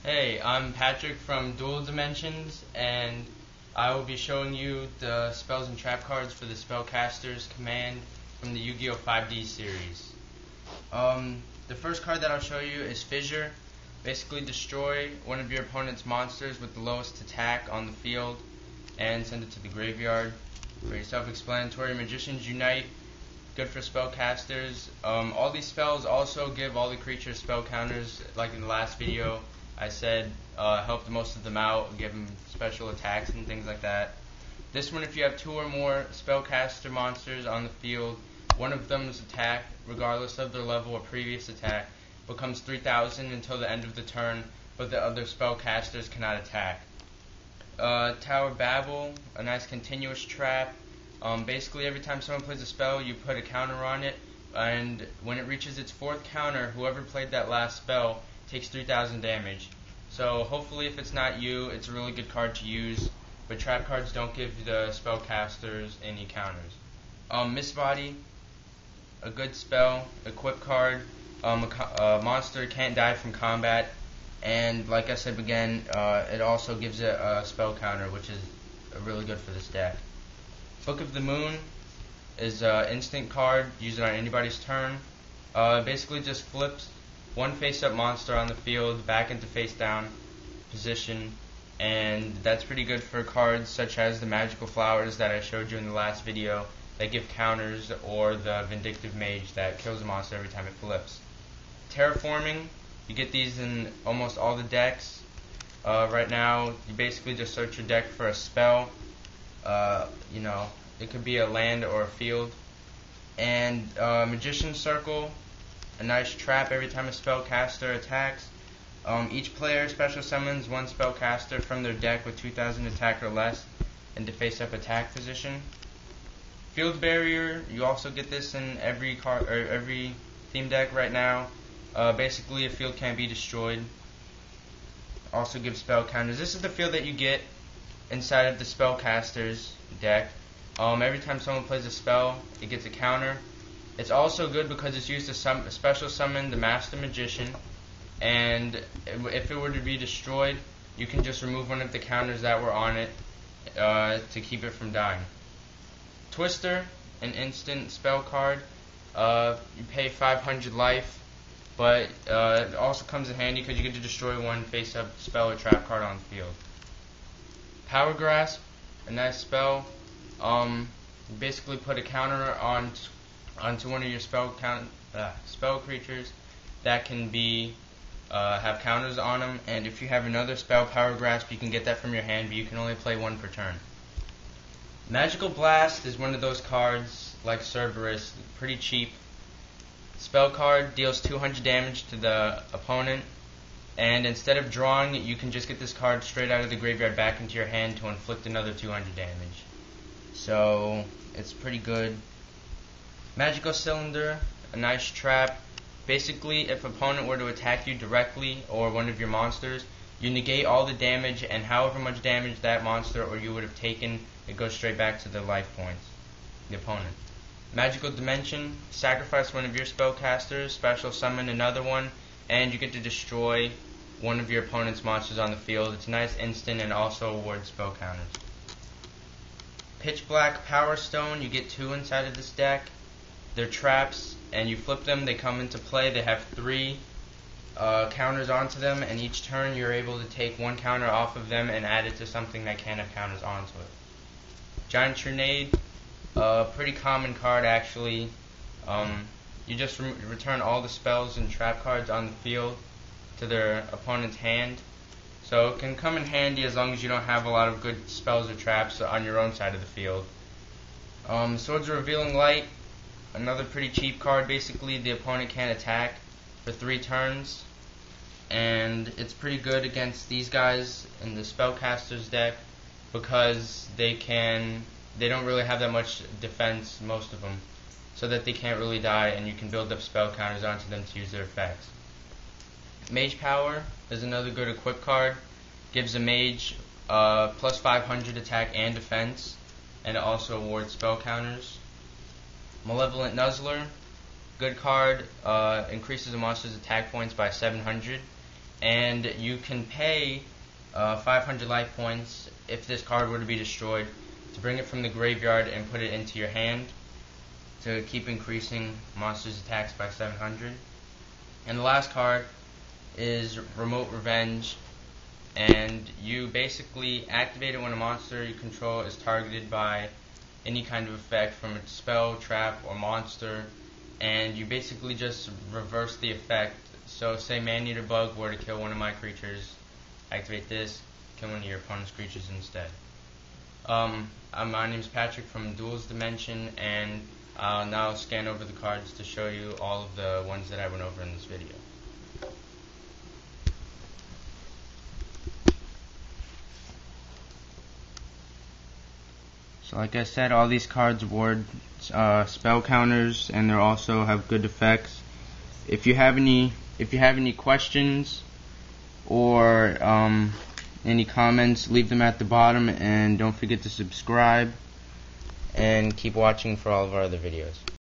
Hey, I'm Patrick from Dual Dimensions, and I will be showing you the spells and trap cards for the Spellcaster's command from the Yu-Gi-Oh! 5D series. The first card that I'll show you is Fissure. Basically destroy one of your opponent's monsters with the lowest attack on the field and send it to the graveyard. Very self-explanatory. Magician's Unite, good for spellcasters. All these spells also give all the creatures spell counters, like in the last video. I said help most of them out, give them special attacks and things like that. This one, if you have two or more spellcaster monsters on the field, one of them's attack, regardless of their level or previous attack, becomes 3,000 until the end of the turn, but the other spellcasters cannot attack. Tower Babel, a nice continuous trap. Basically, every time someone plays a spell, you put a counter on it, and when it reaches its fourth counter, whoever played that last spell takes 3,000 damage. So hopefully if it's not you, it's a really good card to use, but trap cards don't give the spellcasters any counters. Mistbody, a good spell, equip card. A monster can't die from combat, and like I said again, it also gives it a spell counter, which is really good for this deck. Book of the Moon is an instant card, use it on anybody's turn. Basically just flips one face-up monster on the field back into face-down position, and that's pretty good for cards such as the Magical Flowers that I showed you in the last video that give counters, or the Vindictive Mage that kills a monster every time it flips. Terraforming, you get these in almost all the decks. Right now, you basically just search your deck for a spell. It could be a land or a field. And Magician's Circle, a nice trap every time a spellcaster attacks. Each player special summons one spellcaster from their deck with 2,000 attack or less into face-up attack position. Field Barrier, you also get this in every card or every theme deck right now. Basically, a field can't be destroyed. Also gives spell counters. This is the field that you get inside of the spellcaster's deck. Every time someone plays a spell, it gets a counter. It's also good because it's used to special summon the Master Magician, and if it were to be destroyed, you can just remove one of the counters that were on it to keep it from dying. Twister, an instant spell card. You pay 500 life, but it also comes in handy because you get to destroy one face-up spell or trap card on the field. Power Grasp, a nice spell. You basically put a counter onto one of your spell creatures that can be have counters on them, and if you have another spell, Power Grasp, you can get that from your hand, but you can only play one per turn. Magical Blast is one of those cards, like Cerberus, pretty cheap. Spell card, deals 200 damage to the opponent, and instead of drawing, you can just get this card straight out of the graveyard back into your hand to inflict another 200 damage. So, it's pretty good. Magical Cylinder, a nice trap. Basically, if an opponent were to attack you directly or one of your monsters, you negate all the damage, and however much damage that monster or you would have taken, it goes straight back to the life points, the opponent. Magical Dimension, sacrifice one of your spellcasters, special summon another one, and you get to destroy one of your opponent's monsters on the field. It's a nice instant and also awards spell counters. Pitch Black Power Stone, you get two inside of this deck. They're traps, and you flip them, they come into play. They have 3 counters onto them, and each turn you're able to take one counter off of them and add it to something that can have counters onto it. Giant Trinade, pretty common card actually. You just return all the spells and trap cards on the field to their opponent's hand. So it can come in handy as long as you don't have a lot of good spells or traps on your own side of the field. Swords of Revealing Light, another pretty cheap card. Basically, the opponent can't attack for 3 turns, and it's pretty good against these guys in the Spellcaster's deck because they don't really have that much defense, most of them, so that they can't really die, and you can build up spell counters onto them to use their effects. Mage Power is another good equip card. Gives a mage plus 500 attack and defense, and it also awards spell counters. Malevolent Nuzzler, good card, increases a monster's attack points by 700, and you can pay 500 life points if this card were to be destroyed to bring it from the graveyard and put it into your hand to keep increasing monsters' attacks by 700. And the last card is Remote Revenge, and you basically activate it when a monster you control is targeted by any kind of effect from a spell, trap, or monster, and you basically just reverse the effect. So say Man-Eater Bug were to kill one of my creatures, activate this, kill one of your opponent's creatures instead. My name is Patrick from Duels Dimension, and I'll now scan over the cards to show you all of the ones that I went over in this video. So like I said, all these cards award spell counters, and they also have good effects. If you have any questions or any comments, leave them at the bottom, and don't forget to subscribe and keep watching for all of our other videos.